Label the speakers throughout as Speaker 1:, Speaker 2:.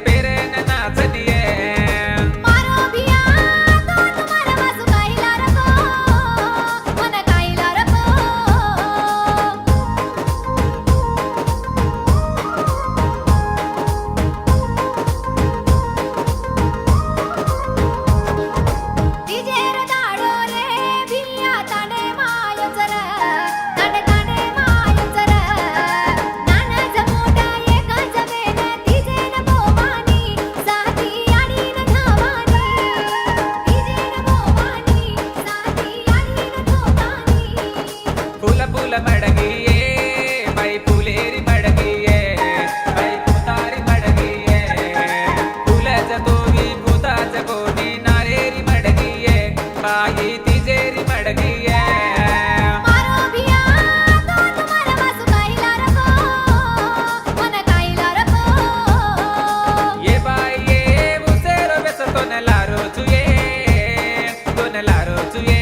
Speaker 1: पेरेन नाचतीये
Speaker 2: मारो भिया तो तुम्हारा वासु काईला रको मन काईला रको तिजेर दाडो रे भिया ताने मायोचर ताने ताने मायोचर नाना जमोटा एका जमेन तिजेन बोवानी साथी आडीन धावानी तिजेन बोवानी साथी आडीन धावानी
Speaker 1: फुल फुल मडगिये बाई फुलेरी मडगिये बाई भूतारी मडगिये फुलच तोवी भूताच कोणी नारेरी मडगिये बाई तिजेरी मडगिये
Speaker 2: मारो भिया तो तुम्हारा वासु काईला रको मन काईला रको
Speaker 1: ये बाई ये उसेरो बेस तोन लारो चुये तोन लारो चुये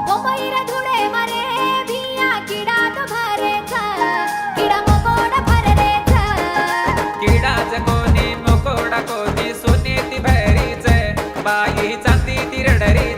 Speaker 2: मुंबईर धुळे मारे भिया किडा तो भरेच किडा मकोडा भरेच
Speaker 1: किडाच कोणी मोकोडा कोणी सोनेती भरीच बाई चांदी ती रडरीच